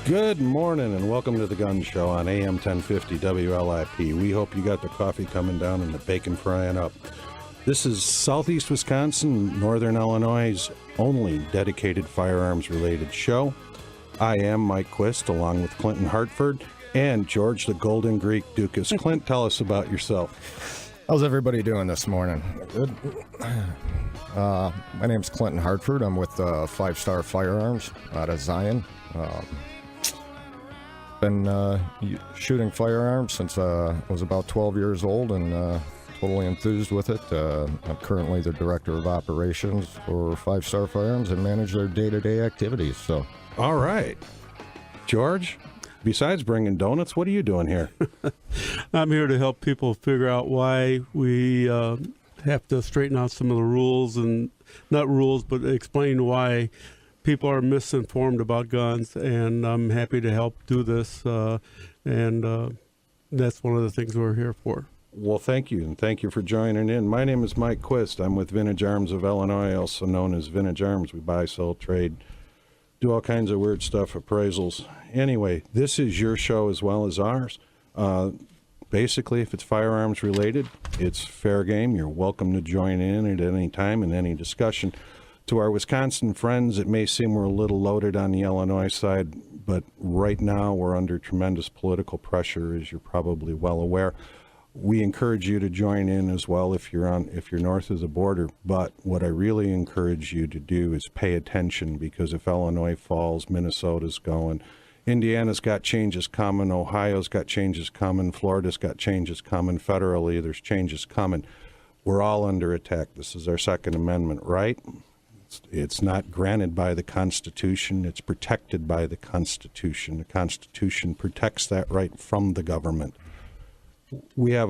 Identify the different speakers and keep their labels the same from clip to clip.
Speaker 1: Good morning and welcome to the Gun Show on AM 1050 WLIP. We hope you got the coffee coming down and the bacon frying up. This is Southeast Wisconsin, Northern Illinois' only dedicated firearms-related show. I am Mike Quist, along with Clint Hartford and George the Golden Greek Dukas. Clint, tell us about yourself.
Speaker 2: How's everybody doing this morning? Good. My name's Clint Hartford. I'm with 5 Star Firearms out of Zion. Been shooting firearms since I was about 12 years old and totally enthused with it. I'm currently the Director of Operations for 5 Star Firearms and manage their day-to-day activities. So,
Speaker 1: all right. George, besides bringing donuts, what are you doing here?
Speaker 3: I'm here to help people figure out why we have to straighten out some of the rules, and not rules, but explain why people are misinformed about guns, and I'm happy to help do this, and that's one of the things we're here for.
Speaker 1: Well, thank you, and thank you for joining in. My name is Mike Quist. I'm with Vintage Arms of Illinois, also known as Vintage Arms. We buy, sell, trade, do all kinds of weird stuff, appraisals. Anyway, this is your show as well as ours. Basically, if it's firearms related, it's fair game. You're welcome to join in at any time in any discussion. To our Wisconsin friends, it may seem we're a little loaded on the Illinois side, but right now we're under tremendous political pressure, as you're probably well aware. We encourage you to join in as well if you're north of the border. But what I really encourage you to do is pay attention, because if Illinois falls, Minnesota's going, Indiana's got changes coming, Ohio's got changes coming, Florida's got changes coming, federally there's changes coming. We're all under attack. This is our Second Amendment right. It's not granted by the Constitution. It's protected by the Constitution. The Constitution protects that right from the government. We have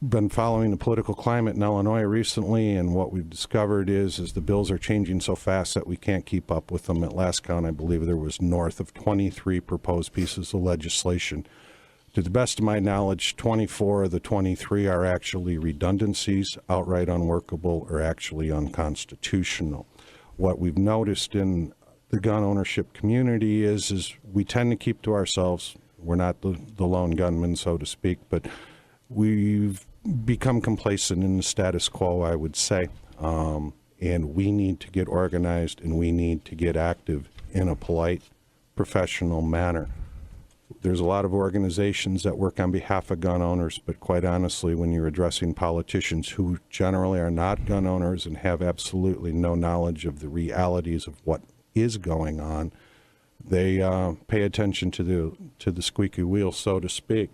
Speaker 1: been following the political climate in Illinois recently, and what we've discovered is the bills are changing so fast that we can't keep up with them. At last count, I believe there was north of 23 proposed pieces of legislation. To the best of my knowledge, 24 of the 23 are actually redundancies, outright unworkable, or actually unconstitutional. What we've noticed in the gun ownership community is we tend to keep to ourselves. We're not the lone gunman, so to speak, but we've become complacent in the status quo, I would say. And we need to get organized, and we need to get active in a polite, professional manner. There's a lot of organizations that work on behalf of gun owners, but quite honestly, when you're addressing politicians who generally are not gun owners and have absolutely no knowledge of the realities of what is going on, they pay attention to the squeaky wheel, so to speak.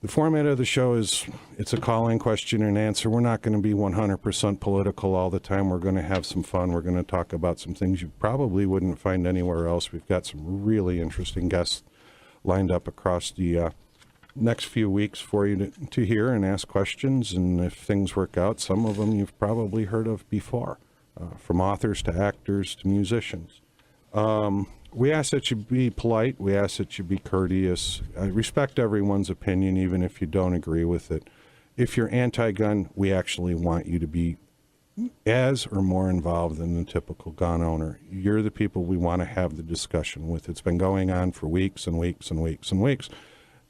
Speaker 1: The format of the show is, it's a call-in question and answer. We're not going to be 100% political all the time. We're going to have some fun. We're going to talk about some things you probably wouldn't find anywhere else. We've got some really interesting guests lined up across the next few weeks for you to hear and ask questions. And if things work out, some of them you've probably heard of before, from authors to actors to musicians. We ask that you be polite. We ask that you be courteous. Respect everyone's opinion, even if you don't agree with it. If you're anti-gun, we actually want you to be as or more involved than the typical gun owner. You're the people we want to have the discussion with. It's been going on for weeks and weeks and weeks and weeks,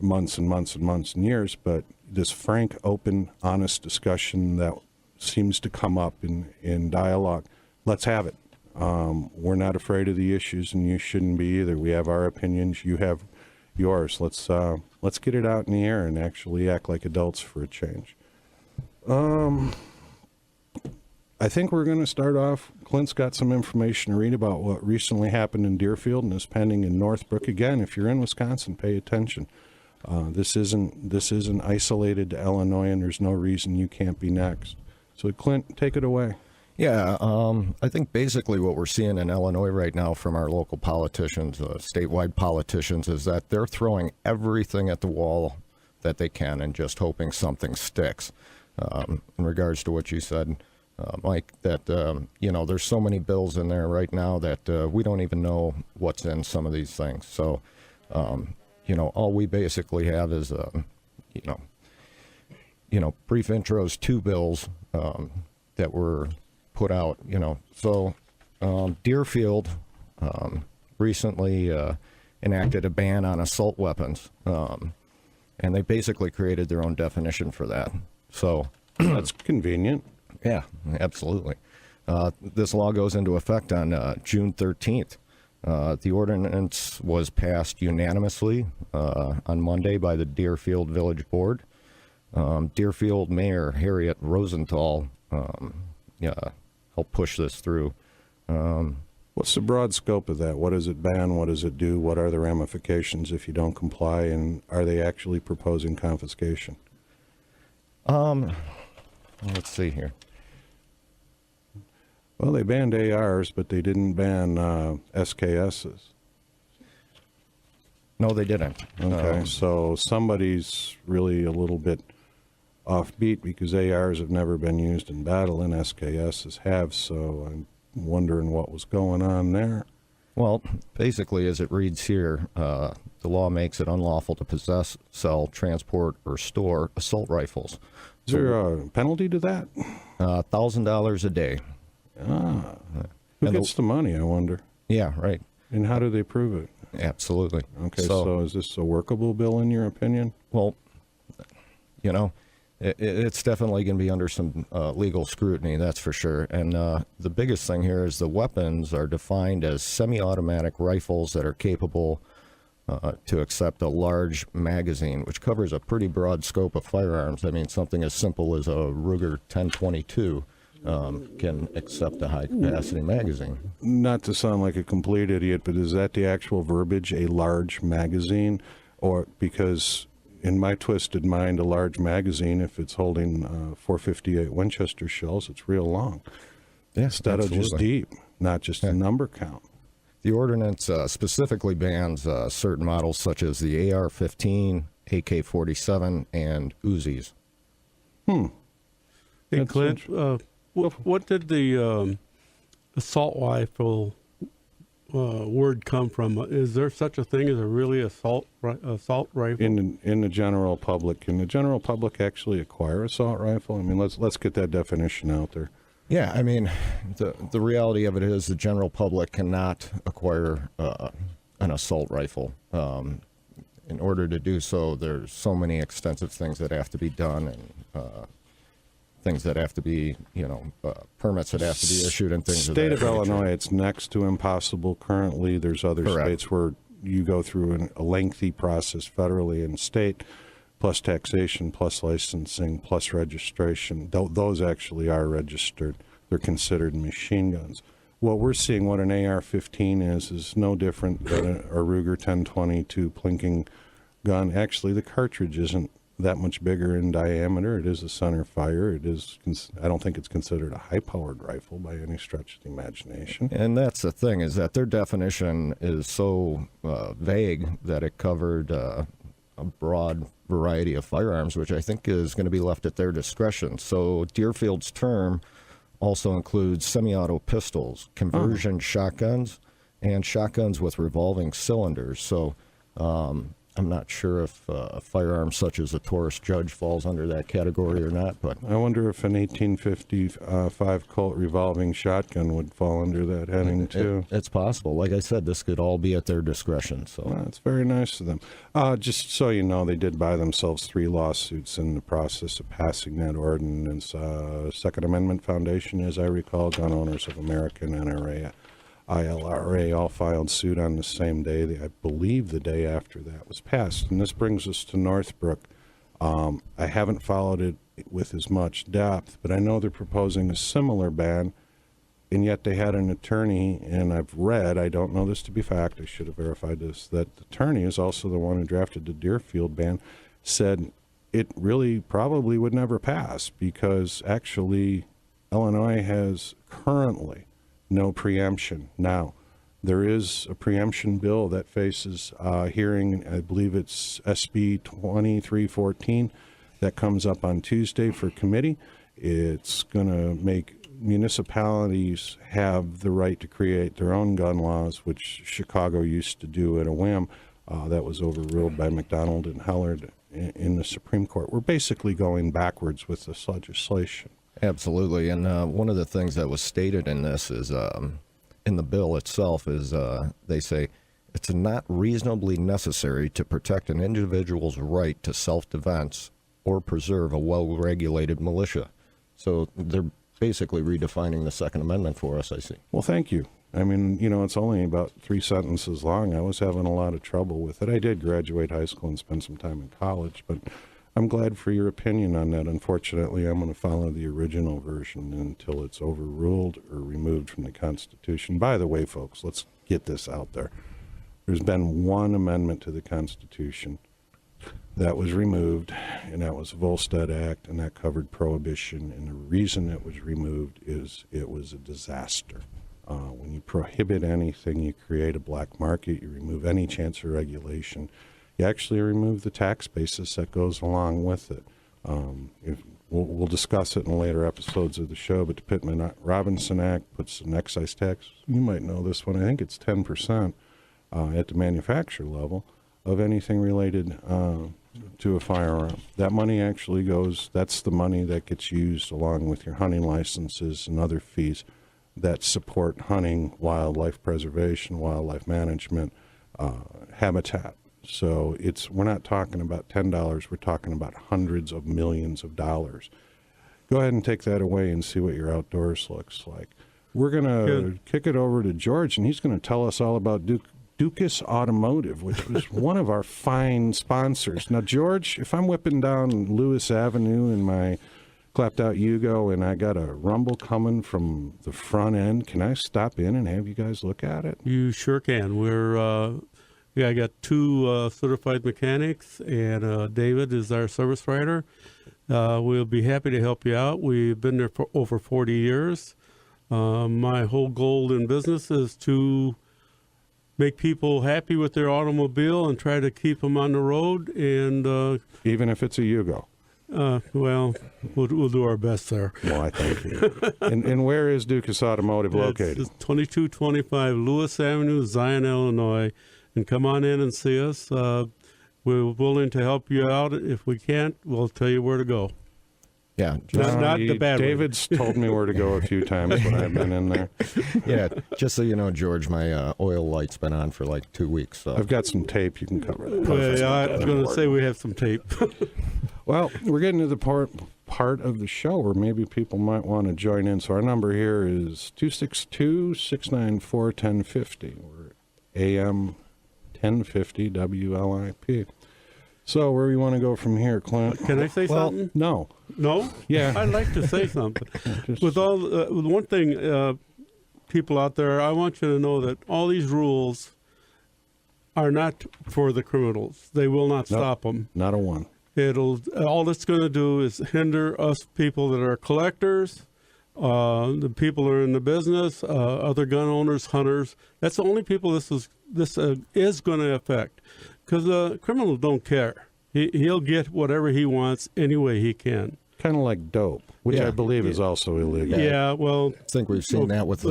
Speaker 1: months and months and months and years, but this frank, open, honest discussion that seems to come up in dialogue, let's have it. We're not afraid of the issues, and you shouldn't be either. We have our opinions, you have yours. Let's get it out in the air and actually act like adults for a change. I think we're going to start off. Clint's got some information to read about what recently happened in Deerfield and is pending in Northbrook. Again, if you're in Wisconsin, pay attention. This isn't isolated to Illinois, and there's no reason you can't be next. So, Clint, take it away.
Speaker 2: Yeah, I think basically what we're seeing in Illinois right now from our local politicians, statewide politicians, is that they're throwing everything at the wall that they can and just hoping something sticks. In regards to what you said, Mike, that, there's so many bills in there right now that we don't even know what's in some of these things. So, all we basically have is, brief intros to bills that were put out, So Deerfield, recently enacted a ban on assault weapons, and they basically created their own definition for that. So
Speaker 1: That's convenient.
Speaker 2: yeah, absolutely. This law goes into effect on June 13th. The ordinance was passed unanimously on Monday by the Deerfield Village Board. Deerfield Mayor Harriet Rosenthal helped push this through.
Speaker 1: What's the broad scope of that? What does it ban? What does it do? What are the ramifications if you don't comply? And are they actually proposing confiscation?
Speaker 2: Let's see here.
Speaker 1: Well, they banned ARs, but they didn't ban SKSs.
Speaker 2: No, they didn't.
Speaker 1: Okay, so somebody's really a little bit offbeat because ARs have never been used in battle and SKSs have, so I'm wondering what was going on there.
Speaker 2: Well, basically, as it reads here, the law makes it unlawful to possess, sell, transport, or store assault rifles.
Speaker 1: Is there a penalty to that?
Speaker 2: $1,000 a day.
Speaker 1: Who gets the money, I wonder?
Speaker 2: Yeah, right.
Speaker 1: And how do they prove it?
Speaker 2: Absolutely.
Speaker 1: Okay, so is this a workable bill in your opinion?
Speaker 2: Well, you know, it's definitely going to be under some legal scrutiny, that's for sure. And the biggest thing here is the weapons are defined as semi-automatic rifles that are capable to accept a large magazine, which covers a pretty broad scope of firearms. I mean, something as simple as a Ruger 1022 can accept a high-capacity magazine.
Speaker 1: Not to sound like a complete idiot, but is that the actual verbiage, a large magazine? Or because in my twisted mind, a large magazine, if it's holding 458 Winchester shells, it's real long.
Speaker 2: Yeah,
Speaker 1: Instead of just deep, not just a number count.
Speaker 2: The ordinance specifically bans certain models such as the AR-15, AK-47, and Uzis.
Speaker 3: Hey,
Speaker 1: That's
Speaker 3: Clint, what did the assault rifle word come from? Is there such a thing as a really assault rifle?
Speaker 1: In the general public, can the general public actually acquire assault rifle? I mean, let's get that definition out there.
Speaker 2: Yeah, I mean, the reality of it is the general public cannot acquire an assault rifle. In order to do so, there's so many extensive things that have to be done, and things that have to be, permits that have to be issued and things.
Speaker 1: State of
Speaker 2: that nature.
Speaker 1: Illinois, it's next to impossible currently. There's other
Speaker 2: Correct.
Speaker 1: states where you go through a lengthy process federally and state, plus taxation, plus licensing, plus registration. Those actually are registered. They're considered machine guns. What we're seeing, what an AR-15 is no different than a Ruger 1022 plinking gun. Actually, the cartridge isn't that much bigger in diameter. It is a center fire. It is. I don't think it's considered a high-powered rifle by any stretch of the imagination.
Speaker 2: And that's the thing, is that their definition is so vague that it covered a broad variety of firearms, which I think is going to be left at their discretion. So Deerfield's term also includes semi-auto pistols, conversion shotguns, and shotguns with revolving cylinders. So I'm not sure if a firearm such as a Taurus Judge falls under that category or not, but
Speaker 1: I wonder if an 1855 Colt revolving shotgun would fall under that heading too.
Speaker 2: It's possible. Like I said, this could all be at their discretion. So
Speaker 1: Well, that's very nice of them. Just so you know, they did buy themselves 3 lawsuits in the process of passing that ordinance. Second Amendment Foundation, as I recall, Gun Owners of America, and NRA, ILRA all filed suit on the same day. I believe the day after that was passed. And this brings us to Northbrook. I haven't followed it with as much depth, but I know they're proposing a similar ban, and yet they had an attorney, and I've read, I don't know this to be fact, I should have verified this, that the attorney is also the one who drafted the Deerfield ban, said it really probably would never pass because actually Illinois has currently no preemption. Now, there is a preemption bill that faces hearing, I believe it's SB 2314, that comes up on Tuesday for committee. It's going to make municipalities have the right to create their own gun laws, which Chicago used to do at a whim. That was overruled by McDonald and Hellard in the Supreme Court. We're basically going backwards with this legislation.
Speaker 2: absolutely. And one of the things that was stated in this is in the bill itself is they say it's not reasonably necessary to protect an individual's right to self-defense or preserve a well-regulated militia. So they're basically redefining the Second Amendment for us, I see.
Speaker 1: Well, thank you. I mean, it's only about 3 sentences long. I was having a lot of trouble with it. I did graduate high school and spend some time in college, but I'm glad for your opinion on that. Unfortunately, I'm going to follow the original version until it's overruled or removed from the Constitution. By the way, folks, let's get this out there. There's been one amendment to the Constitution that was removed, and that was the Volstead Act, and that covered prohibition. And the reason it was removed is it was a disaster. When you prohibit anything, you create a black market, you remove any chance of regulation. You actually remove the tax basis that goes along with it. We'll discuss it in later episodes of the show, but the Pittman-Robinson Act puts an excise tax. You might know this one. I think it's 10% at the manufacturer level of anything related to a firearm. That money actually that's the money that gets used along with your hunting licenses and other fees that support hunting, wildlife preservation, wildlife management, habitat. So we're not talking about $10, we're talking about hundreds of millions of dollars. Go ahead and take that away and see what your outdoors looks like. We're going to kick it over to George, and he's going to tell us all about Dukas Automotive, which was one of our fine sponsors. Now, George, if I'm whipping down Lewis Avenue in my clapped out Yugo and I got a rumble coming from the front end, can I stop in and have you guys look at it?
Speaker 3: You sure can. I got 2 certified mechanics, and David is our service writer. We'll be happy to help you out. We've been there for over 40 years. My whole goal in business is to make people happy with their automobile and try to keep them on the road. And
Speaker 1: even if it's a Yugo.
Speaker 3: Well, we'll do our best there.
Speaker 1: Well, I thank you. And where is Dukas Automotive located?
Speaker 3: It's 2225 Lewis Avenue, Zion, Illinois. And come on in and see us. We're willing to help you out. If we can't, we'll tell you where to go.
Speaker 2: Yeah,
Speaker 3: not the bad way.
Speaker 1: David's told me where to go a few times when I've been in there.
Speaker 2: Yeah, just so you know, George, my oil light's been on for like 2 weeks. So
Speaker 1: I've got some tape you can cover that.
Speaker 3: Well, I was going to say we have some tape.
Speaker 1: Well, we're getting to the part of the show where maybe people might want to join in. So our number here is 262-694-1050. We're AM 1050 WLIP. So where do you want to go from here, Clint?
Speaker 3: Can I say something?
Speaker 1: No.
Speaker 3: No?
Speaker 1: Yeah.
Speaker 3: I'd like to say something. With one thing, people out there, I want you to know that all these rules are not for the criminals. They will not stop them.
Speaker 1: Not a one.
Speaker 3: All it's going to do is hinder us people that are collectors, the people that are in the business, other gun owners, hunters. That's the only people this is going to affect, because the criminals don't care. He'll get whatever he wants any way he can.
Speaker 1: Kind of like dope, which I believe is also illegal.
Speaker 3: Yeah, well,
Speaker 2: I think we've seen that with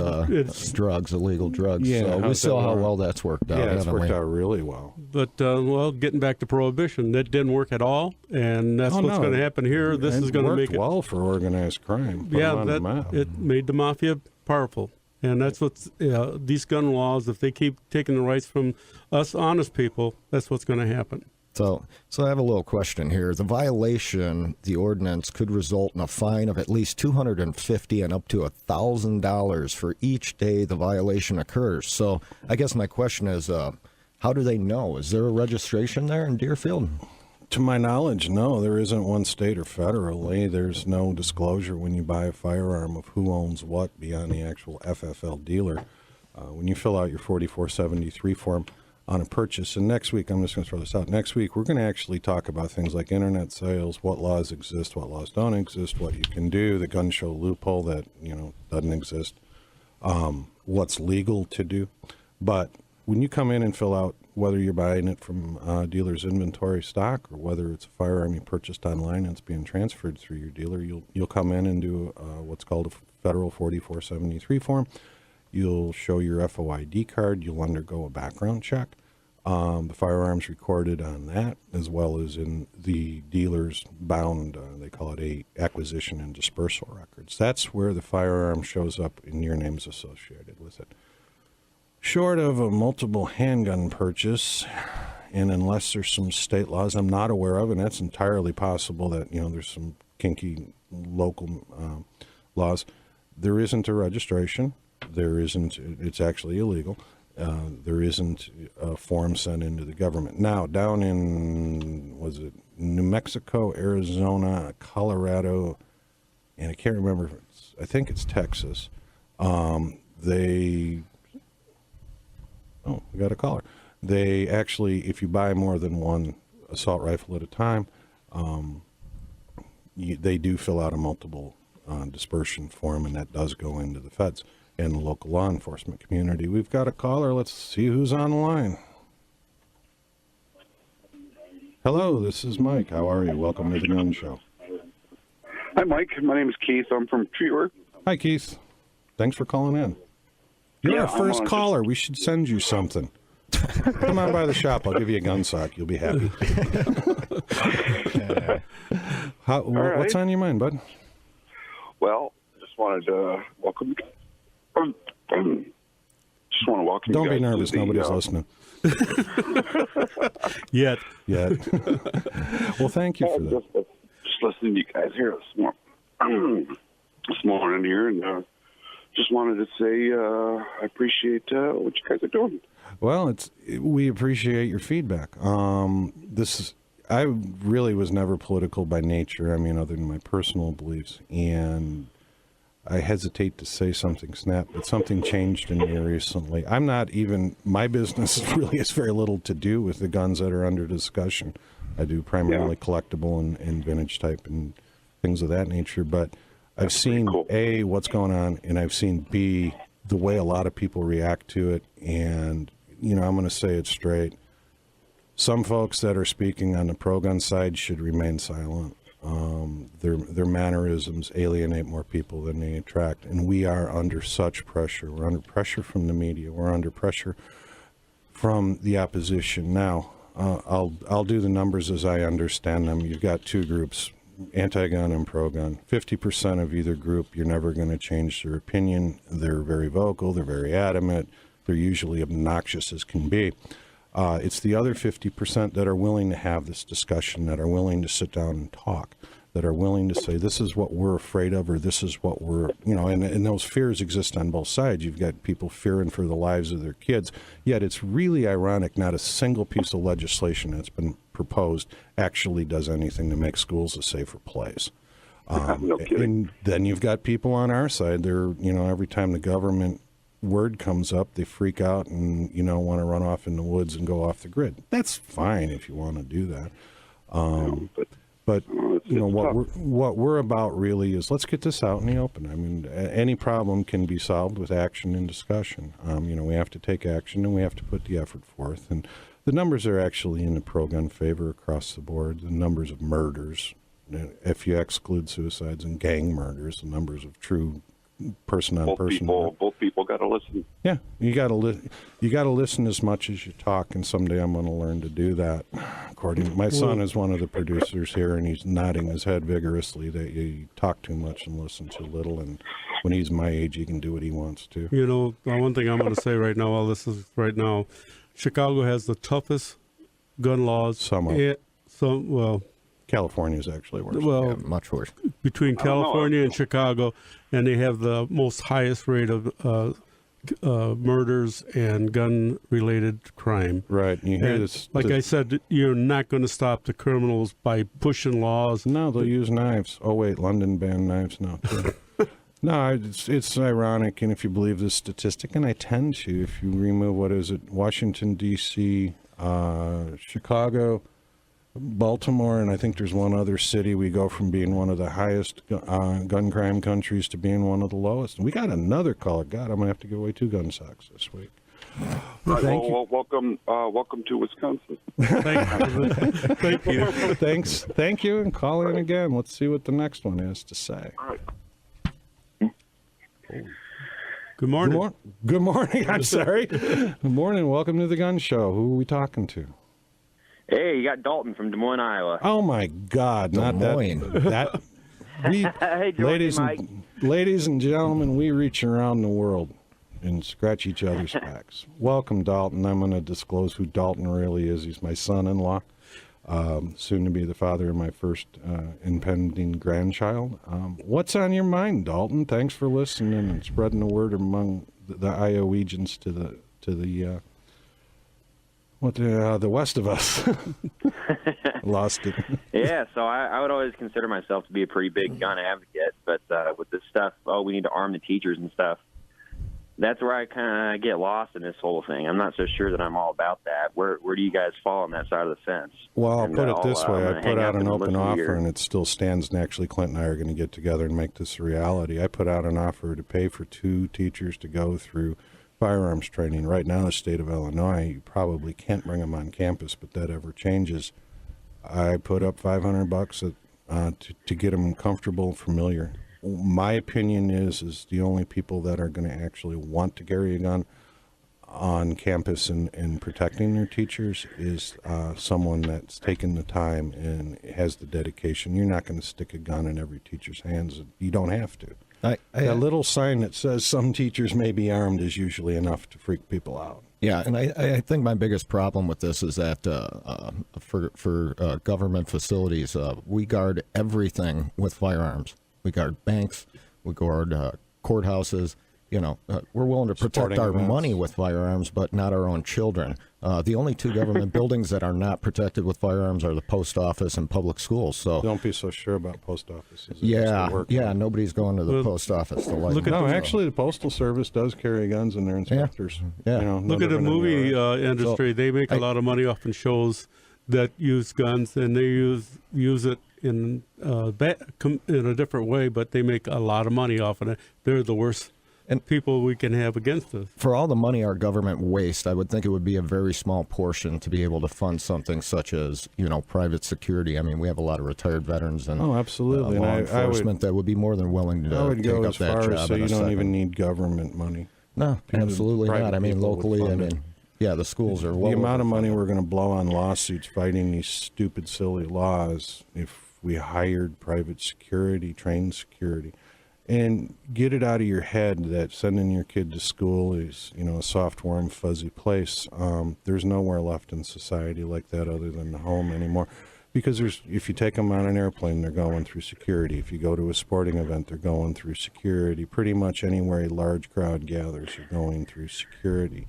Speaker 2: drugs, illegal drugs.
Speaker 1: Yeah,
Speaker 2: so we saw how well that's worked out.
Speaker 1: Yeah, it's worked out really well.
Speaker 3: But, getting back to prohibition, that didn't work at all, and that's what's going to happen here. This is going to make it
Speaker 1: well for organized crime.
Speaker 3: It made the mafia powerful. And that's what's these gun laws, if they keep taking the rights from us honest people, that's what's going to happen.
Speaker 2: So I have a little question here. The violation, the ordinance, could result in a fine of at least $250 and up to $1,000 for each day the violation occurs. So I guess my question is, how do they know? Is there a registration there in Deerfield?
Speaker 1: To my knowledge, no. There isn't one state or federally. There's no disclosure when you buy a firearm of who owns what beyond the actual FFL dealer. When you fill out your 4473 form on a purchase, and next week, I'm just going to throw this out, next week we're going to actually talk about things like internet sales, what laws exist, what laws don't exist, what you can do, the gun show loophole that doesn't exist, what's legal to do. But when you come in and fill out whether you're buying it from dealer's inventory stock or whether it's a firearm you purchased online and it's being transferred through your dealer, you'll come in and do what's called a federal 4473 form. You'll show your FOID card. You'll undergo a background check. The firearm's recorded on that, as well as in the dealer's bound, they call it a acquisition and dispersal records. That's where the firearm shows up and your name's associated with it. short of a multiple handgun purchase, and unless there's some state laws I'm not aware of, and that's entirely possible that, there's some kinky local laws, there isn't a registration. There isn't, it's actually illegal. There isn't a form sent into the government. Now, down in, was it New Mexico, Arizona, Colorado, and I can't remember, I think it's Texas, we got a caller. They actually, if you buy more than one assault rifle at a time, they do fill out a multiple dispersion form, and that does go into the feds and the local law enforcement community. We've got a caller. Let's see who's on the line. Hello, this is Mike. How are you? Welcome to the Gun Show.
Speaker 4: Hi, Mike. My name is Keith. I'm from Treatwork.
Speaker 1: Hi, Keith. Thanks for calling in. You're our first caller. We should send you something. Come on by the shop. I'll give you a gun sock. You'll be happy.
Speaker 4: Right.
Speaker 1: What's on your mind, bud?
Speaker 4: Well, I just wanted to welcome. Just want to welcome.
Speaker 1: Don't
Speaker 4: you
Speaker 1: be
Speaker 4: guys
Speaker 1: nervous.
Speaker 4: to the,
Speaker 1: Nobody's listening.
Speaker 3: Yet.
Speaker 1: Well, thank you for that.
Speaker 4: Just listening to you guys here this morning here, and just wanted to say I appreciate what you guys are doing.
Speaker 1: Well, we appreciate your feedback. I really was never political by nature. I mean, other than my personal beliefs, and I hesitate to say something snap, but something changed in me recently. I'm not even, my business really has very little to do with the guns that are under discussion. I do primarily collectible and vintage type and things of that nature, but I've seen A, what's going on, and I've seen B, the way a lot of people react to it. And, I'm going to say it straight. Some folks that are speaking on the pro-gun side should remain silent. Their mannerisms alienate more people than they attract, and we are under such pressure. We're under pressure from the media. We're under pressure from the opposition. Now, I'll do the numbers as I understand them. You've got two groups, anti-gun and pro-gun. 50% of either group, you're never going to change their opinion. They're very vocal. They're very adamant. They're usually obnoxious as can be. It's the other 50% that are willing to have this discussion, that are willing to sit down and talk, that are willing to say, this is what we're afraid of, or this is what we're, and those fears exist on both sides. You've got people fearing for the lives of their kids, yet it's really ironic not a single piece of legislation that's been proposed actually does anything to make schools a safer place.
Speaker 4: No kidding.
Speaker 1: And then you've got people on our side, they're, every time the government word comes up, they freak out and want to run off in the woods and go off the grid. That's fine if you want to do that, but what we're about really is, let's get this out in the open. I mean, any problem can be solved with action and discussion. We have to take action and we have to put the effort forth, and the numbers are actually in the pro-gun favor across the board. The numbers of murders, if you exclude suicides and gang murders, the numbers of true person-on-person.
Speaker 4: Both people got to listen.
Speaker 1: Yeah, you got to listen as much as you talk, and someday I'm going to learn to do that. My son is one of the producers here, and he's nodding his head vigorously that you talk too much and listen too little, and when he's my age, he can do what he wants to.
Speaker 3: The one thing I'm going to say right now, Chicago has the toughest gun laws.
Speaker 1: California is actually worse.
Speaker 2: Yeah, much worse.
Speaker 3: Between California and Chicago, and they have the most highest rate of murders and gun-related crime.
Speaker 1: Right. You hear this.
Speaker 3: Like I said, you're not going to stop the criminals by pushing laws.
Speaker 1: No, they'll use knives. Oh, wait, London banned knives now, too. No, it's ironic, and if you believe this statistic, and I tend to, if you remove, Washington, D.C., Chicago, Baltimore, and I think there's one other city, we go from being one of the highest gun crime countries to being one of the lowest. And we got another caller. God, I'm going to have to give away 2 gun socks this week.
Speaker 4: Thank you. Welcome to Wisconsin.
Speaker 3: Thank you.
Speaker 1: Thanks. Thank you, and call in again. Let's see what the next one has to say.
Speaker 4: All right.
Speaker 3: Good morning.
Speaker 1: Good morning. I'm sorry. Good morning. Welcome to the Gun Show. Who are we talking to?
Speaker 5: Hey, you got Dalton from Des Moines, Iowa.
Speaker 1: Oh my God!
Speaker 2: Des Moines.
Speaker 5: Hey, George,
Speaker 1: ladies
Speaker 5: Mike.
Speaker 1: and gentlemen, we reach around the world. and scratch each other's backs. Welcome, Dalton. I'm going to disclose who Dalton really is. He's my son-in-law, soon to be the father of my first impending grandchild. What's on your mind, Dalton? Thanks for listening and spreading the word among the Iowegians to the west of us. Lost it.
Speaker 5: Yeah, so I would always consider myself to be a pretty big gun advocate, but with this stuff, we need to arm the teachers and stuff, that's where I kind of get lost in this whole thing. I'm not so sure that I'm all about that. Where do you guys fall on that side of the fence?
Speaker 1: Well, I'll put it this way. I put out an open offer,
Speaker 5: here.
Speaker 1: and it still stands, and actually Clint and I are going to get together and make this a reality. I put out an offer to pay for 2 teachers to go through firearms training. Right now, the state of Illinois, you probably can't bring them on campus, but that ever changes. I put up $500 to get them comfortable and familiar. My opinion is the only people that are going to actually want to carry a gun on campus and protecting their teachers is someone that's taken the time and has the dedication. You're not going to stick a gun in every teacher's hands. You don't have to. That little sign that says some teachers may be armed is usually enough to freak people out.
Speaker 2: Yeah, and I think my biggest problem with this is that for government facilities, we guard everything with firearms. We guard banks, we guard courthouses. We're willing to protect
Speaker 1: Sporting
Speaker 2: our
Speaker 1: events.
Speaker 2: money with firearms, but not our own children. The only 2 government buildings that are not protected with firearms are the post office and public schools. So
Speaker 1: Don't be so sure about post offices.
Speaker 2: yeah, nobody's going to the post office to light them.
Speaker 1: Actually, the Postal Service does carry guns in their inspectors.
Speaker 2: Yeah.
Speaker 1: No
Speaker 3: Look at the
Speaker 1: different than
Speaker 3: movie
Speaker 1: yours.
Speaker 3: industry. They make a lot of money off in shows that use guns, and they use it in a different way, but they make a lot of money off of it. They're the worst people we can have against us.
Speaker 2: For all the money our government wastes, I would think it would be a very small portion to be able to fund something such as, private security. I mean, we have a lot of retired veterans and
Speaker 1: absolutely.
Speaker 2: law
Speaker 1: And
Speaker 2: enforcement that would be more than willing to
Speaker 1: I would
Speaker 2: take
Speaker 1: go
Speaker 2: up
Speaker 1: as
Speaker 2: that
Speaker 1: far
Speaker 2: job.
Speaker 1: as so
Speaker 2: in
Speaker 1: you
Speaker 2: a
Speaker 1: don't
Speaker 2: second.
Speaker 1: even need government money.
Speaker 2: No, absolutely
Speaker 1: private
Speaker 2: not. I mean,
Speaker 1: people would
Speaker 2: locally,
Speaker 1: fund it.
Speaker 2: the schools are
Speaker 1: The amount of money we're going to blow on lawsuits fighting these stupid, silly laws, if we hired private security, trained security, and get it out of your head that sending your kid to school is, a soft, warm, fuzzy place. There's nowhere left in society like that other than the home anymore. Because if you take them on an airplane, they're going through security. If you go to a sporting event, they're going through security. Pretty much anywhere a large crowd gathers, you're going through security.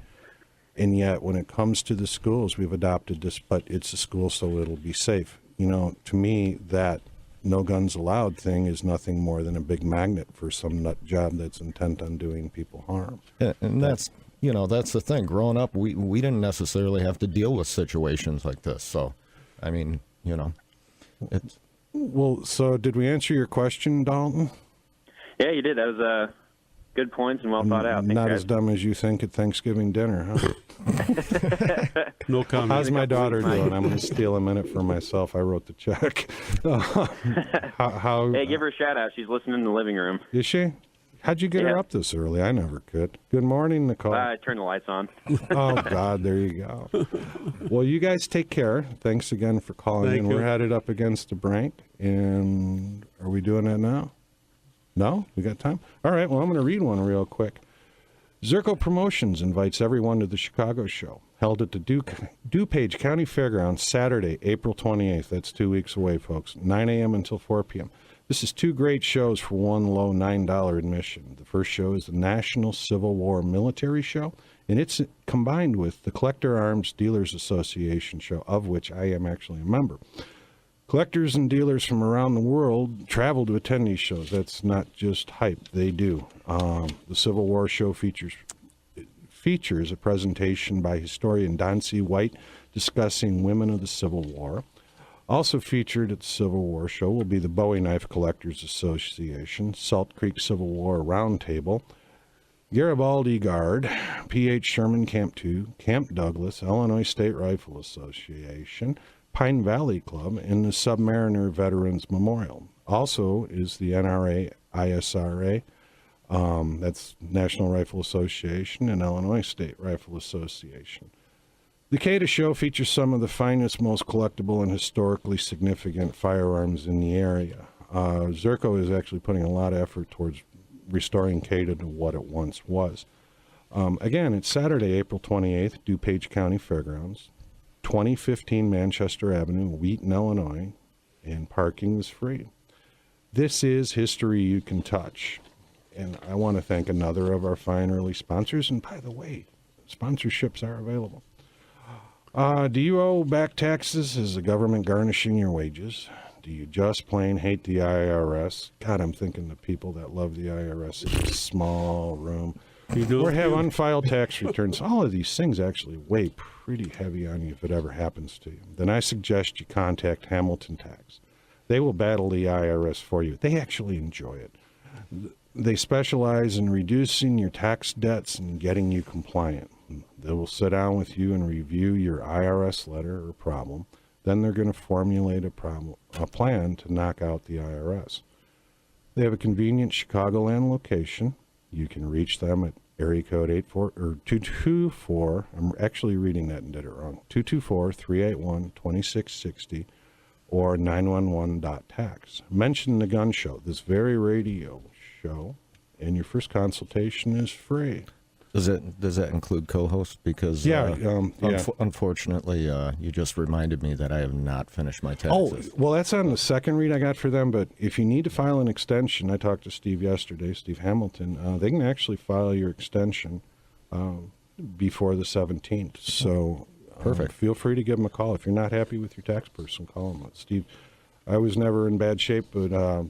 Speaker 1: And yet, when it comes to the schools, we've adopted this, but it's a school, so it'll be safe. To me, that no guns allowed thing is nothing more than a big magnet for some nut job that's intent on doing people harm.
Speaker 2: And that's the thing. Growing up, we didn't necessarily have to deal with situations like this. So, I mean, it's...
Speaker 1: Well, so did we answer your question, Dalton?
Speaker 5: Yeah, you did. That was good points and well thought out. Thanks,
Speaker 1: Not
Speaker 5: guys.
Speaker 1: as dumb as you think at Thanksgiving dinner, huh?
Speaker 3: No comment.
Speaker 1: How's my daughter doing? I'm going to steal a minute for myself. I wrote the check. How
Speaker 5: Hey, give her a shout out. She's listening in the living room.
Speaker 1: is she? How'd you get her
Speaker 5: Yeah.
Speaker 1: up this early? I never could. Good morning, Nicole.
Speaker 5: I turned the lights on.
Speaker 1: Oh, God, there you go. Well, you guys take care. Thanks again for calling
Speaker 3: Thank
Speaker 1: in.
Speaker 3: you.
Speaker 1: We're headed up against the break, and are we doing that now? No? We got time? All right, well, I'm going to read one real quick. Zerko Promotions invites everyone to the Chicago show, held at the DuPage County Fairgrounds Saturday, April 28th. That's 2 weeks away, folks, 9 a.m. until 4 p.m. This is 2 great shows for one low $9 admission. The first show is the National Civil War Military Show, and it's combined with the Collector Arms Dealers Association show, of which I am actually a member. Collectors and dealers from around the world travel to attend these shows. That's not just hype. They do. The Civil War show features a presentation by historian Don C. White discussing women of the Civil War. Also featured at the Civil War show will be the Bowie Knife Collectors Association, Salt Creek Civil War Roundtable, Garibaldi Guard, P.H. Sherman Camp 2, Camp Douglas, Illinois State Rifle Association, Pine Valley Club, and the Submariner Veterans Memorial. Also is the NRA, ISRA, that's National Rifle Association, and Illinois State Rifle Association. The CADA show features some of the finest, most collectible, and historically significant firearms in the area. Zerko is actually putting a lot of effort towards restoring CADA to what it once was. Again, it's Saturday, April 28th, DuPage County Fairgrounds, 2015 Manchester Avenue, Wheaton, Illinois, and parking is free. This is history you can touch. And I want to thank another of our fine early sponsors. And by the way, sponsorships are available. Do you owe back taxes? Is the government garnishing your wages? Do you just plain hate the IRS? God, I'm thinking the people that love the IRS in a small room. Or have unfiled tax returns. All of these things actually weigh pretty heavy on you if it ever happens to you. Then I suggest you contact Hamilton Tax. They will battle the IRS for you. They actually enjoy it. They specialize in reducing your tax debts and getting you compliant. They will sit down with you and review your IRS letter or problem. Then they're going to formulate a plan to knock out the IRS. They have a convenient Chicagoland location. You can reach them at area code 224. I'm actually reading that and did it wrong. 224-381-2660 or 911.tax. Mention the gun show, this very radio show, and your first consultation is free.
Speaker 2: Does that include co-host? Because unfortunately, you just reminded me that I have not finished my taxes.
Speaker 1: Oh, well, that's on the second read I got for them. But if you need to file an extension, I talked to Steve yesterday, Steve Hamilton. They can actually file your extension before the 17th. So
Speaker 2: perfect.
Speaker 1: Feel free to give them a call if you're not happy with your tax person. Call them, Steve. I was never in bad shape, but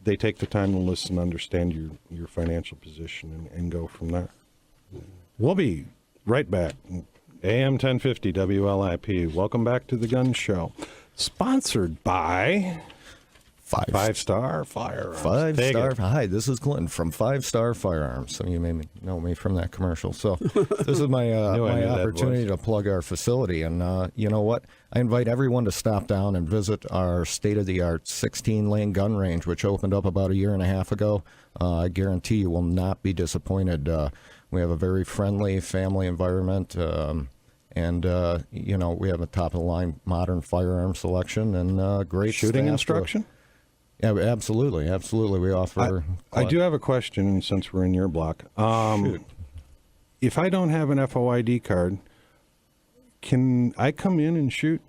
Speaker 1: they take the time to listen, understand your financial position, and go from there. We'll be right back. AM 1050 WLIP. Welcome back to the Gun Show. Sponsored by Five Star Firearms.
Speaker 2: Hi, this is Clinton from 5 Star Firearms. Some of you may know me from that commercial. So this is my opportunity to plug our facility. And you know what? I invite everyone to stop down and visit our state-of-the-art 16-lane gun range, which opened up about a year and a half ago. I guarantee you will not be disappointed. We have a very friendly family environment, and we have a top-of-the-line modern firearm selection and great
Speaker 1: shooting
Speaker 2: staff.
Speaker 1: Instruction.
Speaker 2: Yeah, absolutely. We offer.
Speaker 1: I do have a question, since we're in your block. If I don't have an FOID card, can I come in and shoot?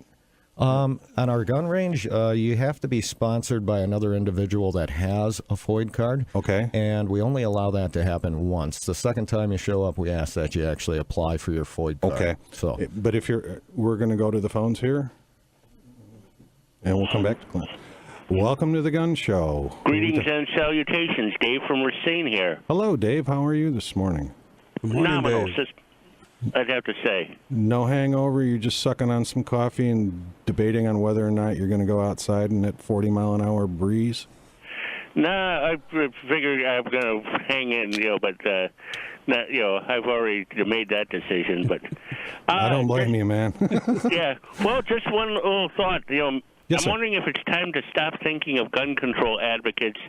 Speaker 2: On our gun range, you have to be sponsored by another individual that has a FOID card.
Speaker 1: Okay.
Speaker 2: And we only allow that to happen once. The second time you show up, we ask that you actually apply for your FOID card.
Speaker 1: Okay.
Speaker 2: So,
Speaker 1: but we're going to go to the phones here, and we'll come back to Clint. Welcome to the Gun Show.
Speaker 6: Greetings and salutations. Dave from Racine here.
Speaker 1: Hello, Dave. How are you this morning?
Speaker 3: Good morning,
Speaker 6: Phenomenal,
Speaker 3: Dave.
Speaker 6: I'd have to say.
Speaker 1: No hangover? You're just sucking on some coffee and debating on whether or not you're going to go outside in that 40-mile-an-hour breeze?
Speaker 6: Nah, I figured I'm going to hang in, but I've already made that decision. But
Speaker 1: I don't blame you, man.
Speaker 6: yeah. Well, just one little thought.
Speaker 1: Yes,
Speaker 6: I'm wondering if it's time to stop thinking of gun control advocates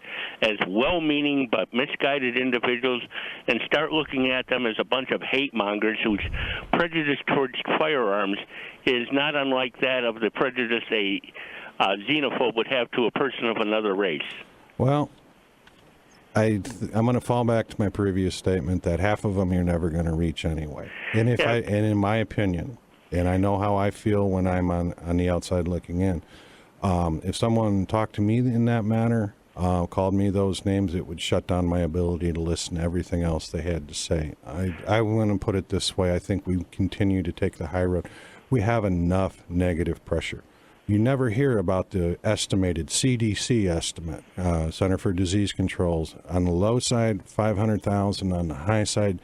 Speaker 6: as well-meaning but misguided individuals and start looking at them as a bunch of hate mongers whose prejudice towards firearms is not unlike that of the prejudice a xenophobe would have to a person of another race.
Speaker 1: Well, I'm going to fall back to my previous statement that half of them you're never going to reach anyway. And in my opinion, and I know how I feel when I'm on the outside looking in, if someone talked to me in that manner, called me those names, it would shut down my ability to listen to everything else they had to say. I want to put it this way. I think we continue to take the high road. We have enough negative pressure. You never hear about the estimated CDC estimate, Center for Disease Controls. On the low side, 500,000. On the high side,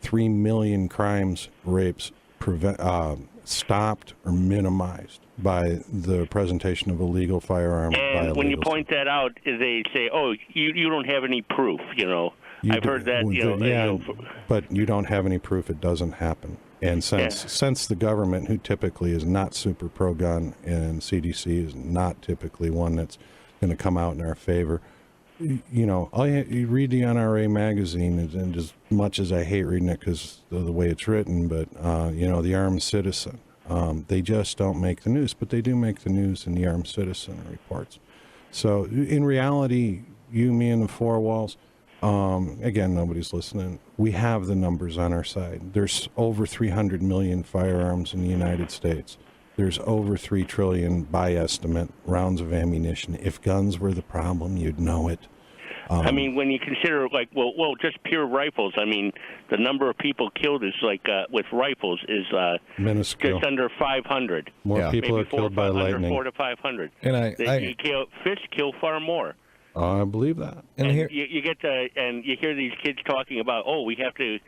Speaker 1: 3 million crimes, rapes, stopped or minimized by the presentation of illegal firearms.
Speaker 6: And when you point that out, they say, "Oh, you don't have any proof." I've heard that.
Speaker 1: But you don't have any proof it doesn't happen. And since the government, who typically is not super pro-gun, and CDC is not typically one that's going to come out in our favor, you read the NRA magazine, and as much as I hate reading it because of the way it's written, but, the Armed Citizen, they just don't make the news, but they do make the news in the Armed Citizen reports. So in reality, you, me, and the four walls, Again, nobody's listening. We have the numbers on our side. There's over 300 million firearms in the United States. There's over 3 trillion, by estimate, rounds of ammunition. If guns were the problem, you'd know it.
Speaker 6: I mean, when you consider, like, well, just pure rifles. I mean, the number of people killed is like with rifles is
Speaker 1: minuscule.
Speaker 6: just under 500.
Speaker 1: More people
Speaker 6: Maybe
Speaker 1: are killed by lightning.
Speaker 6: 4 to 500.
Speaker 2: And
Speaker 6: Fists kill far more.
Speaker 1: I believe that.
Speaker 2: And here,
Speaker 6: you get to, and you hear these kids talking about, we have to,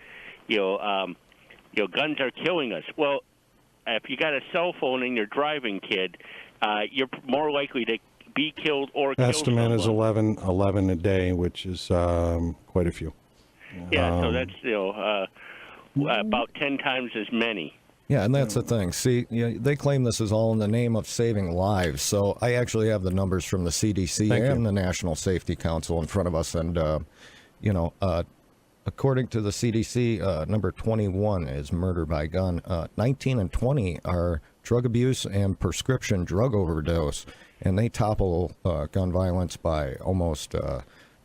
Speaker 6: guns are killing us. Well, if you got a cell phone and you're driving, kid, you're more likely to be killed or kill
Speaker 1: Estimate is
Speaker 6: someone.
Speaker 1: 11 a day, which is quite a few.
Speaker 6: Yeah, so that's about 10 times as many.
Speaker 2: yeah, and that's the thing. See, they claim this is all in the name of saving lives. So I actually have the numbers from the CDC and the National Safety Council in front of us, and according to the CDC, number 21 is murder by gun. 19 and 20 are drug abuse and prescription drug overdose, and they topple gun violence by almost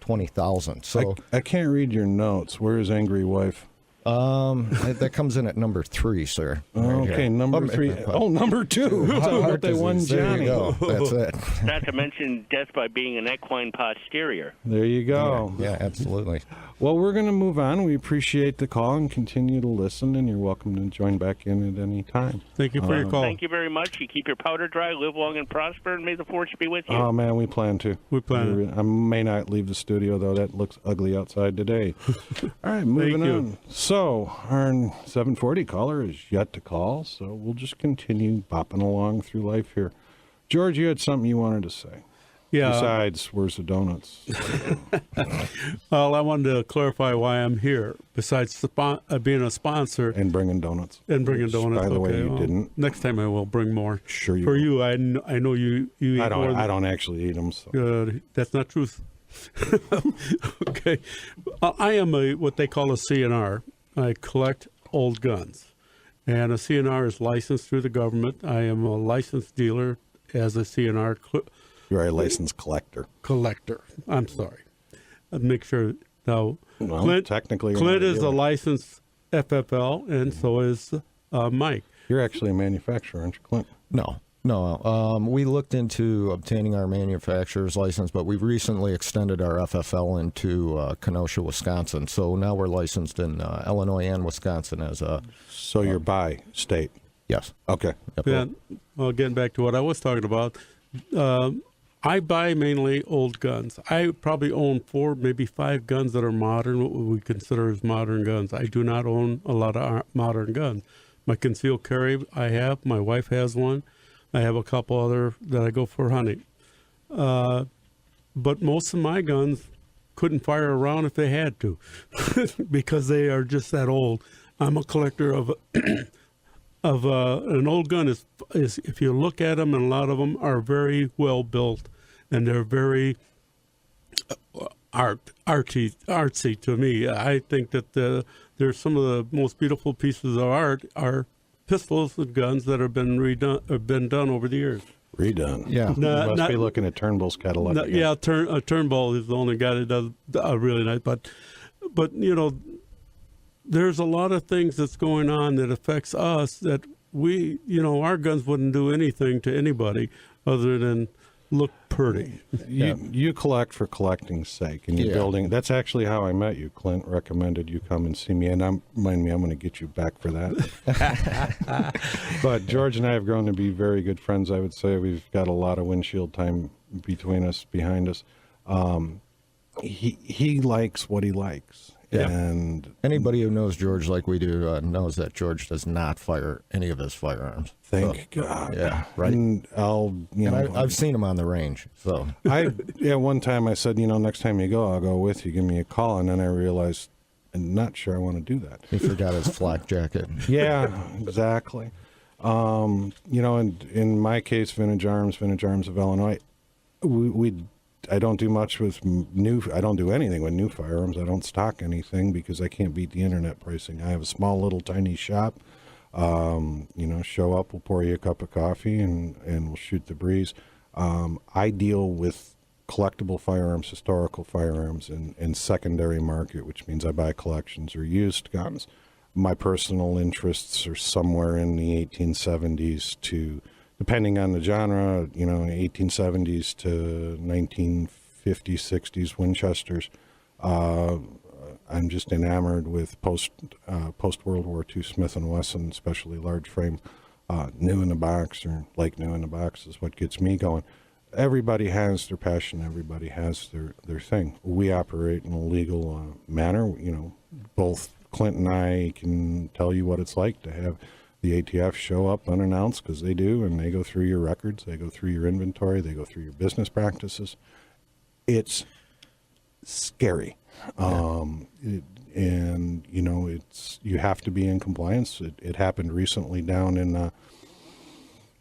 Speaker 2: 20,000. So
Speaker 1: I can't read your notes. Where is Angry Wife?
Speaker 2: that comes in at number 3, sir. Right
Speaker 1: Okay,
Speaker 2: here.
Speaker 1: number 3. Oh, number 2. How about they won
Speaker 2: There
Speaker 1: Johnny?
Speaker 2: you go. That's it.
Speaker 6: Not to mention death by being an equine posterior.
Speaker 1: There you go.
Speaker 2: Yeah, absolutely.
Speaker 1: Well, we're going to move on. We appreciate the call and continue to listen, and you're welcome to join back in at any time.
Speaker 3: Thank you for your call.
Speaker 6: Thank you very much. You keep your powder dry, live long and prosper, and may the force be with you.
Speaker 1: Oh, man, we plan to.
Speaker 3: We plan.
Speaker 1: I may not leave the studio, though. That looks ugly outside today. All right, moving
Speaker 3: Thank you.
Speaker 1: on. So our 740 caller is yet to call, so we'll just continue bopping along through life here. George, you had something you wanted to say.
Speaker 3: Yeah.
Speaker 1: Besides, where's the donuts?
Speaker 3: Well, I wanted to clarify why I'm here. Besides being a sponsor
Speaker 1: And bringing donuts.
Speaker 3: and bringing donuts.
Speaker 1: By the way,
Speaker 3: okay,
Speaker 1: you
Speaker 3: well,
Speaker 1: didn't.
Speaker 3: Next time I will bring more.
Speaker 1: Sure you
Speaker 3: For
Speaker 1: will.
Speaker 3: you, I know you eat
Speaker 1: I
Speaker 3: more.
Speaker 1: don't. I don't actually eat them. So.
Speaker 3: That's not truth. Okay. I am what they call a CNR. I collect old guns. And a CNR is licensed through the government. I am a licensed dealer as a CNR
Speaker 1: You're a licensed collector.
Speaker 3: collector. I'm sorry. Make sure now.
Speaker 1: Well,
Speaker 3: Clint,
Speaker 1: technically, you're
Speaker 3: Clint
Speaker 1: not a
Speaker 3: is a
Speaker 1: dealer.
Speaker 3: licensed FFL, and so is Mike.
Speaker 1: You're actually a manufacturer, aren't you, Clint?
Speaker 2: No. We looked into obtaining our manufacturer's license, but we've recently extended our FFL into Kenosha, Wisconsin. So now we're licensed in Illinois and Wisconsin as a...
Speaker 1: So you're by state.
Speaker 2: Yes.
Speaker 1: Okay.
Speaker 2: Yep.
Speaker 3: Yeah. Well, getting back to what I was talking about, I buy mainly old guns. I probably own 4, maybe 5 guns that are modern, what we consider as modern guns. I do not own a lot of modern guns. My concealed carry I have. My wife has one. I have a couple other that I go for hunting. But most of my guns couldn't fire around if they had to because they are just that old. I'm a collector of an old gun is if you look at them, and a lot of them are very well built, and they're very artsy to me. I think that there's some of the most beautiful pieces of art are pistols and guns that have been done over the years.
Speaker 1: Redone.
Speaker 2: Yeah.
Speaker 1: You must be looking at Turnbull's catalog. again.
Speaker 3: Yeah, Turnbull is the only guy that does really nice. But there's a lot of things that's going on that affects us that we, our guns wouldn't do anything to anybody other than look pretty.
Speaker 1: You collect for collecting's sake, and you're building. That's actually how I met you. Clint recommended you come and see me, and I'm going to get you back for that. But George and I have grown to be very good friends. I would say we've got a lot of windshield time behind us. He likes what he likes.
Speaker 2: Yeah.
Speaker 1: And
Speaker 2: Anybody who knows George like we do knows that George does not fire any of his firearms.
Speaker 1: thank God.
Speaker 2: Yeah, right.
Speaker 1: And
Speaker 2: I've seen him on the range. So
Speaker 1: one time I said, next time you go, I'll go with you. Give me a call. And then I realized I'm not sure I want to do that.
Speaker 2: he forgot his flak jacket.
Speaker 1: Yeah, exactly. And in my case, Vintage Arms of Illinois, I don't do much with I don't do anything with new firearms. I don't stock anything because I can't beat the internet pricing. I have a small little tiny shop. Show up, we'll pour you a cup of coffee and we'll shoot the breeze. I deal with collectible firearms, historical firearms, and secondary market, which means I buy collections or used guns. My personal interests are somewhere in the 1870s to, depending on the genre, 1870s to 1950s, 60s Winchesters. I'm just enamored with post World War II Smith & Wesson, especially large frame, new in the box, or like new in the box is what gets me going. Everybody has their passion. Everybody has their thing. We operate in a legal manner. Both Clint and I can tell you what it's like to have the ATF show up unannounced, because they do, and they go through your records, they go through your inventory, they go through your business practices. It's scary. It's, you have to be in compliance. It happened recently down in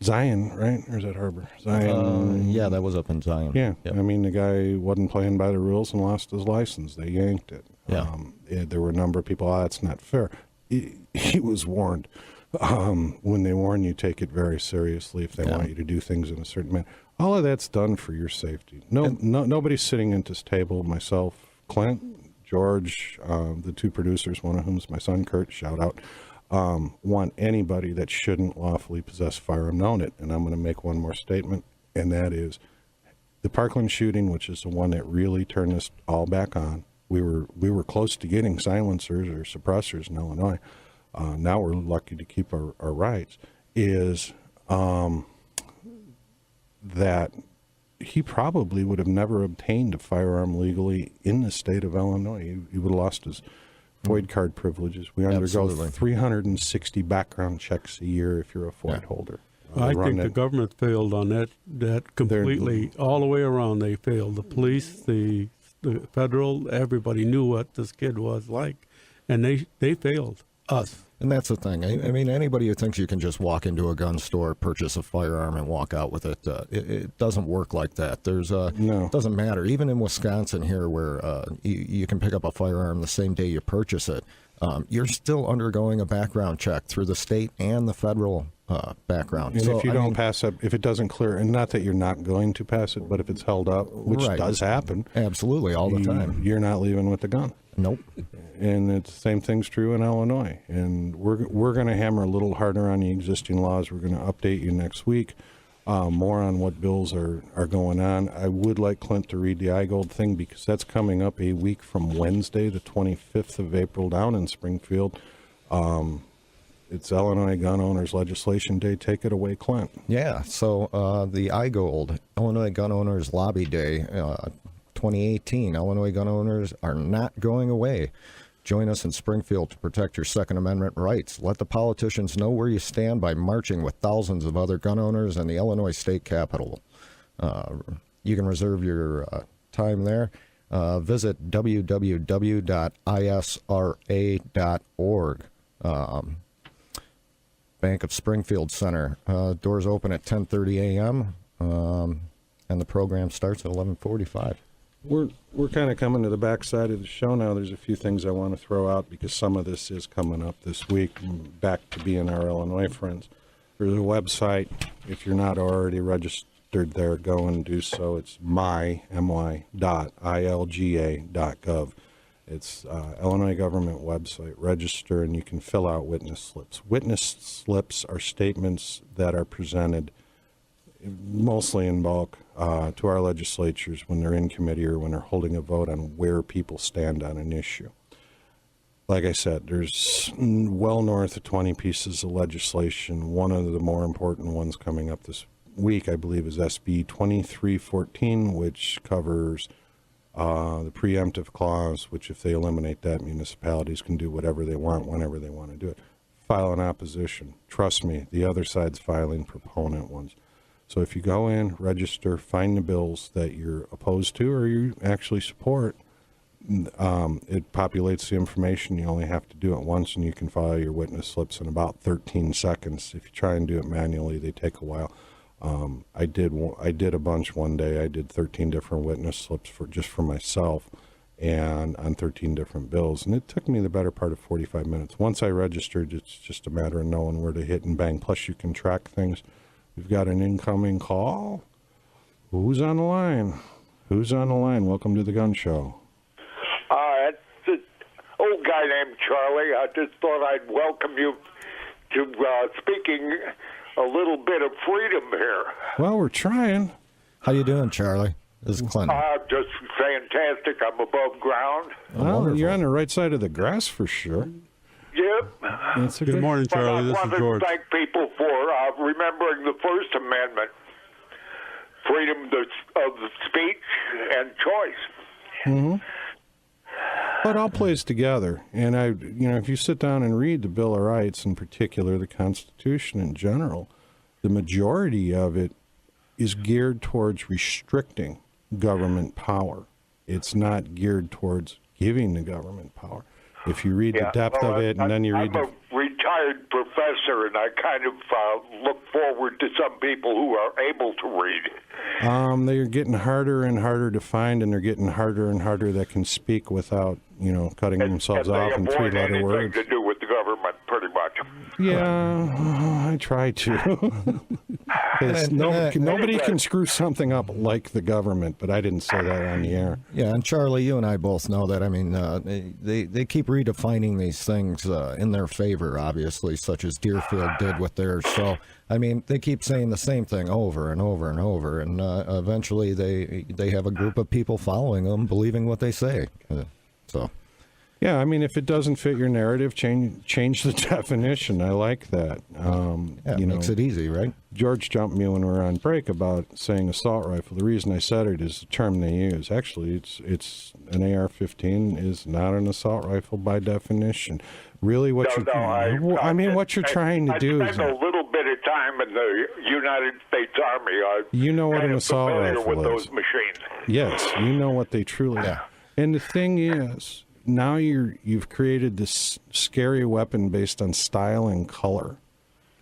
Speaker 1: Zion, right? Or is that Harbor? Zion.
Speaker 2: Yeah, that was up in Zion.
Speaker 1: Yeah.
Speaker 2: Yep.
Speaker 1: I mean, the guy wasn't playing by the rules and lost his license. They yanked it.
Speaker 2: Yeah.
Speaker 1: There were a number of people, that's not fair. He was warned. When they warn you, take it very seriously if they want you to do things in a certain manner. All of that's done for your safety. Nobody's sitting at this table, myself, Clint, George, the two producers, one of whom is my son, Kurt, shout out, want anybody that shouldn't lawfully possess a firearm to own it. And I'm going to make one more statement, and that is the Parkland shooting, which is the one that really turned this all back on. We were close to getting silencers or suppressors in Illinois. Now we're lucky to keep our rights, is that he probably would have never obtained a firearm legally in the state of Illinois. He would have lost his FOID card privileges. We undergo 360 background checks a year if you're a FOID holder.
Speaker 3: I think the government failed on that completely, all the way around. They failed. The police, the federal, everybody knew what this kid was like, and they failed us.
Speaker 2: And that's the thing. I mean, anybody who thinks you can just walk into a gun store, purchase a firearm, and walk out with it, it doesn't work like that. There's
Speaker 1: no.
Speaker 2: It doesn't matter. Even in Wisconsin here, where you can pick up a firearm the same day you purchase it, you're still undergoing a background check through the state and the federal background.
Speaker 1: And
Speaker 2: so,
Speaker 1: if you don't pass up, if it doesn't clear, and not that you're not going to pass it, but if it's held up, which does happen,
Speaker 2: absolutely, all the time,
Speaker 1: you're not leaving with the gun.
Speaker 2: Nope.
Speaker 1: And the same thing's true in Illinois. And we're going to hammer a little harder on the existing laws. We're going to update you next week, more on what bills are going on. I would like Clint to read the iGold thing, because that's coming up a week from Wednesday, the 25th of April, down in Springfield. It's Illinois Gun Owners Legislation Day. Take it away, Clint.
Speaker 2: Yeah, so the iGold, Illinois Gun Owners Lobby Day, 2018, Illinois gun owners are not going away. Join us in Springfield to protect your Second Amendment rights. Let the politicians know where you stand by marching with thousands of other gun owners in the Illinois State Capitol. You can reserve your time there. Visit www.isra.org. Bank of Springfield Center. Doors open at 10:30 a.m. And the program starts at 11:45.
Speaker 1: We're kind of coming to the backside of the show now. There's a few things I want to throw out, because some of this is coming up this week. Back to being our Illinois friends. There's a website. If you're not already registered there, go and do so. It's my.ilga.gov. It's Illinois government website. Register, and you can fill out witness slips. Witness slips are statements that are presented mostly in bulk to our legislatures when they're in committee or when they're holding a vote on where people stand on an issue. Like I said, there's well north of 20 pieces of legislation. One of the more important ones coming up this week, I believe, is SB 2314, which covers the preemptive clause, which if they eliminate that, municipalities can do whatever they want whenever they want to do it. File an opposition. Trust me, the other side's filing proponent ones. So if you go in, register, find the bills that you're opposed to or you actually support, it populates the information. You only have to do it once, and you can file your witness slips in about 13 seconds. If you try and do it manually, they take a while. I did a bunch one day. I did 13 different witness slips for myself, and on 13 different bills, and it took me the better part of 45 minutes. Once I registered, it's just a matter of knowing where to hit and bang. Plus, you can track things. We've got an incoming call. Who's on the line? Who's on the line? Welcome to the Gun Show.
Speaker 7: It's an old guy named Charlie. I just thought I'd welcome you to speaking a little bit of freedom here.
Speaker 1: Well, we're trying.
Speaker 2: How you doing, Charlie? This is Clint.
Speaker 7: Just fantastic. I'm above ground.
Speaker 1: Well,
Speaker 2: wonderful.
Speaker 1: you're on the right side of the grass for sure.
Speaker 7: Yep.
Speaker 1: That's a
Speaker 3: Good morning,
Speaker 7: But
Speaker 3: Charlie.
Speaker 7: I
Speaker 3: This is
Speaker 7: wanted
Speaker 3: George.
Speaker 7: to thank people for remembering the First Amendment, freedom of speech and choice.
Speaker 1: But all plays together, and if you sit down and read the Bill of Rights, in particular the Constitution in general, the majority of it is geared towards restricting government power. It's not geared towards giving the government power. If you read the depth of it, and then you read
Speaker 7: I'm a retired professor, and I kind of look forward to some people who are able to read.
Speaker 1: they're getting harder and harder to find, and they're getting harder and harder that can speak without, cutting themselves
Speaker 7: and
Speaker 1: off in
Speaker 7: they avoid
Speaker 1: three-letter
Speaker 7: anything
Speaker 1: words.
Speaker 7: to do with the government, pretty much.
Speaker 1: Yeah, I try to. 'Cause nobody can screw something up like the government, but I didn't say that on the air.
Speaker 2: Yeah, and Charlie, you and I both know that. I mean, they keep redefining these things in their favor, obviously, such as Deerfield did with theirs. So, I mean, they keep saying the same thing over and over and over, and eventually they have a group of people following them, believing what they say. So.
Speaker 1: Yeah, I mean, if it doesn't fit your narrative, change the definition. I like that.
Speaker 2: It makes it easy, right?
Speaker 1: George jumped me when we were on break about saying assault rifle. The reason I said it is the term they use. Actually, it's an AR-15 is not an assault rifle by definition. Really, what you're trying to do
Speaker 7: I
Speaker 1: is
Speaker 7: spent a little bit of time in the United States Army.
Speaker 1: You know what
Speaker 7: kind
Speaker 1: an
Speaker 7: of
Speaker 1: assault
Speaker 7: familiar
Speaker 1: rifle
Speaker 7: with
Speaker 1: is.
Speaker 7: those machines.
Speaker 1: Yes, you know what they truly are. And the thing is, now you've created this scary weapon based on style and color.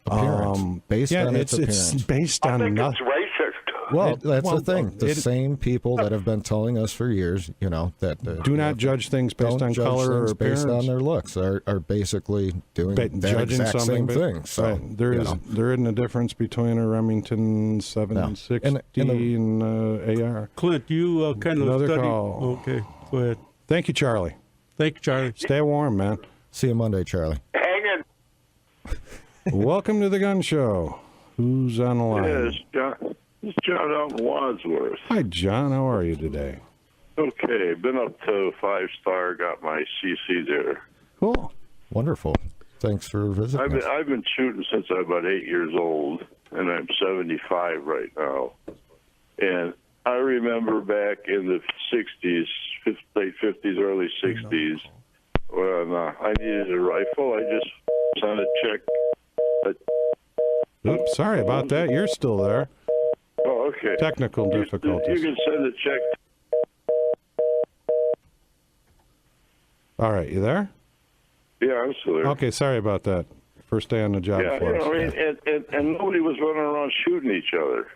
Speaker 2: Appearance. Based on its appearance.
Speaker 1: It's based
Speaker 7: I
Speaker 1: on
Speaker 7: think
Speaker 1: nothing.
Speaker 7: it's racist.
Speaker 2: Well, that's the thing. The same people that have been telling us for years, that
Speaker 1: Do not judge things based
Speaker 2: don't
Speaker 1: on
Speaker 2: judge
Speaker 1: color or
Speaker 2: things based
Speaker 1: appearance.
Speaker 2: on their looks are basically doing that
Speaker 1: Judging
Speaker 2: exact
Speaker 1: something,
Speaker 2: same thing. So,
Speaker 1: right. There isn't a difference between a Remington 760 and AR.
Speaker 3: Clint, you kind of
Speaker 1: Another
Speaker 3: studied.
Speaker 1: call.
Speaker 3: Okay, go ahead.
Speaker 1: Thank you, Charlie.
Speaker 3: Thank you, Charlie.
Speaker 1: Stay warm, man.
Speaker 2: See you Monday, Charlie.
Speaker 7: Hang in.
Speaker 1: Welcome to the Gun Show. Who's on the line?
Speaker 8: Yes, John. It's John out in Wadsworth.
Speaker 1: Hi, John. How are you today?
Speaker 8: Okay, been up to 5-star, got my CC there.
Speaker 1: Cool.
Speaker 2: Wonderful. Thanks for visiting us.
Speaker 8: I've been shooting since I'm about 8 years old, and I'm 75 right now. And I remember back in the 60s, late 50s, early 60s, when I needed a rifle. I just sent a check.
Speaker 1: Oops, sorry about that. You're still there.
Speaker 8: Oh, okay.
Speaker 1: Technical difficulties.
Speaker 8: You can send a check.
Speaker 1: All right, you there?
Speaker 8: Yeah, I'm still there.
Speaker 1: Okay, sorry about that. First day on the job
Speaker 8: Yeah,
Speaker 1: for us.
Speaker 8: I mean, and nobody was running around shooting each other.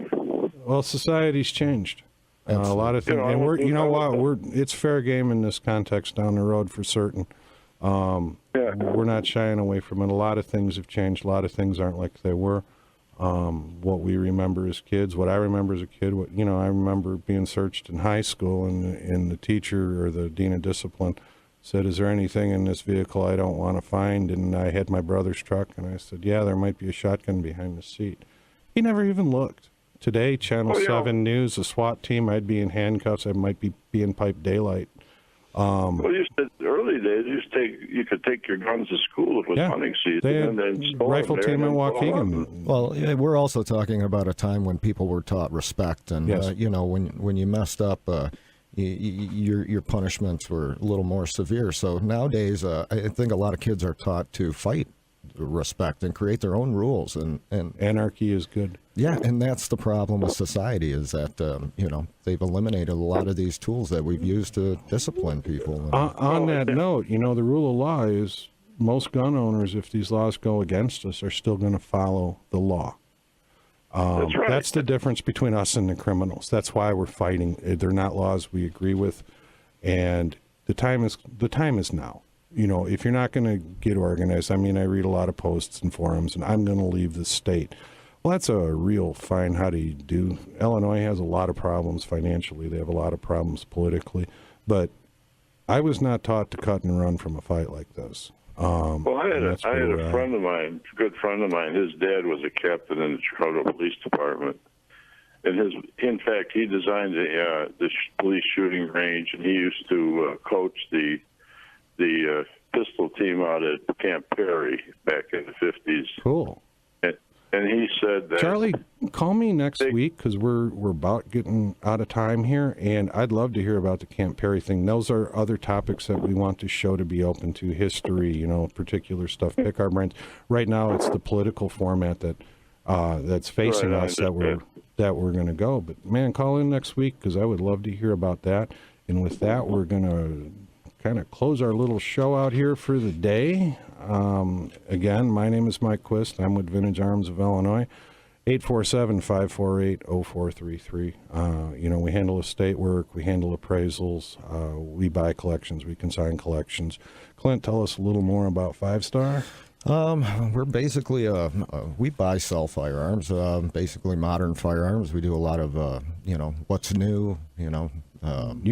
Speaker 1: Well, society's changed. A lot of things, and it's fair game in this context down the road for certain. We're not shying away from it. A lot of things have changed. A lot of things aren't like they were. What we remember as kids, what I remember as a kid, I remember being searched in high school, and the teacher or the dean of discipline said, "Is there anything in this vehicle I don't want to find?" And I had my brother's truck, and I said, "Yeah, there might be a shotgun behind the seat." He never even looked. Today, Channel 7 News, a SWAT team, I'd be in handcuffs. I might be in pipe daylight.
Speaker 8: Well, you said early days you could take your guns to school. It was hunting season.
Speaker 1: They had
Speaker 8: and then store
Speaker 1: rifle
Speaker 8: them there
Speaker 1: team
Speaker 8: and
Speaker 1: in
Speaker 8: then go hunting.
Speaker 1: Waukegan.
Speaker 2: Well, we're also talking about a time when people were taught respect, and
Speaker 1: Yes.
Speaker 2: when you messed up, your punishments were a little more severe. So nowadays, I think a lot of kids are taught to fight respect and create their own rules, and
Speaker 1: Anarchy is good.
Speaker 2: yeah, and that's the problem with society is that they've eliminated a lot of these tools that we've used to discipline people.
Speaker 1: On that note, the rule of law is most gun owners, if these laws go against us, are still going to follow the law.
Speaker 8: That's right.
Speaker 1: That's the difference between us and the criminals. That's why we're fighting. They're not laws we agree with, and the time is now. If you're not going to get organized, I mean, I read a lot of posts and forums, and I'm going to leave the state. Well, that's a real fine how do you do. Illinois has a lot of problems financially. They have a lot of problems politically. But I was not taught to cut and run from a fight like this.
Speaker 8: Well, I had a friend of mine, a good friend of mine. His dad was a captain in the Chicago Police Department, and in fact, he designed the police shooting range, and he used to coach the pistol team out at Camp Perry back in the 50s.
Speaker 1: Cool.
Speaker 8: And he said that,
Speaker 1: Charlie, call me next week because we're about getting out of time here, and I'd love to hear about the Camp Perry thing. Those are other topics that we want the show to be open to, history, particular stuff, pick our brains. Right now, it's the political format that's facing us that we're going to go. But, man, call in next week because I would love to hear about that. And with that, we're going to kind of close our little show out here for the day. Again, my name is Mike Quist. I'm with Vintage Arms of Illinois. 847-548-0433. We handle estate work, we handle appraisals, we buy collections, we consign collections. Clint, tell us a little more about 5-Star.
Speaker 2: We're basically we buy, sell firearms, basically modern firearms. We do a lot of what's new,
Speaker 1: You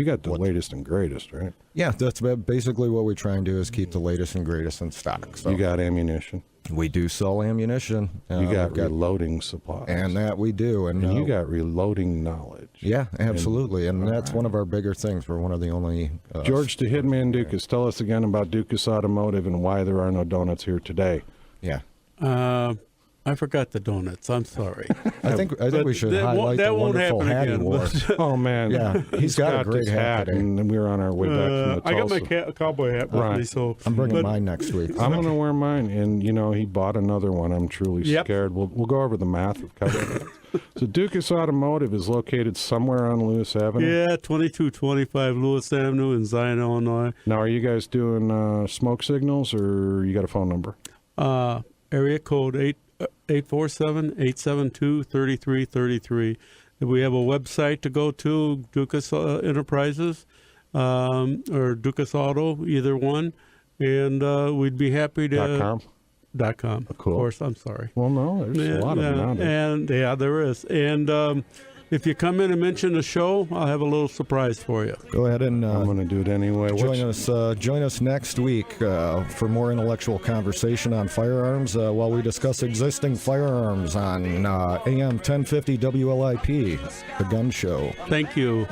Speaker 1: got the latest and greatest, right?
Speaker 2: Yeah, that's basically what we try and do is keep the latest and greatest in stock. So
Speaker 1: you got ammunition.
Speaker 2: We do sell ammunition.
Speaker 1: You got reloading supplies.
Speaker 2: And that we do. And
Speaker 1: you got reloading knowledge.
Speaker 2: Yeah, absolutely. And that's one of our bigger things. We're one of the only...
Speaker 1: George the Hitman Dukas, tell us again about Dukas Automotive and why there are no donuts here today.
Speaker 2: Yeah.
Speaker 3: I forgot the donuts. I'm sorry.
Speaker 2: I think we should highlight the wonderful hat he wore.
Speaker 1: Oh, man.
Speaker 2: Yeah, he's got a great hat today.
Speaker 1: And we're on our way back from the
Speaker 3: I got my cowboy hat with me, so...
Speaker 2: I'm bringing mine next week.
Speaker 1: I'm going to wear mine, and, he bought another one. I'm truly scared. We'll go over the math of cowboy hats. So Dukas Automotive is located somewhere on Lewis Avenue?
Speaker 3: Yeah, 2225 Lewis Avenue in Zion, Illinois.
Speaker 1: Now, are you guys doing smoke signals, or you got a phone number?
Speaker 3: Area code 847-872-3333. We have a website to go to, Dukas Enterprises or Dukas Auto, either one. And we'd be happy to...
Speaker 1: .com?
Speaker 3: .com,
Speaker 1: cool.
Speaker 3: Of course, I'm sorry.
Speaker 1: Well, no, there's a lot of them nowadays.
Speaker 3: And, there is. And if you come in and mention the show, I'll have a little surprise for you.
Speaker 2: Go ahead and...
Speaker 1: I'm going to do it anyway.
Speaker 2: Join us next week for more intellectual conversation on firearms while we discuss existing firearms on AM 1050 WLIP, The Gun Show.
Speaker 3: Thank you.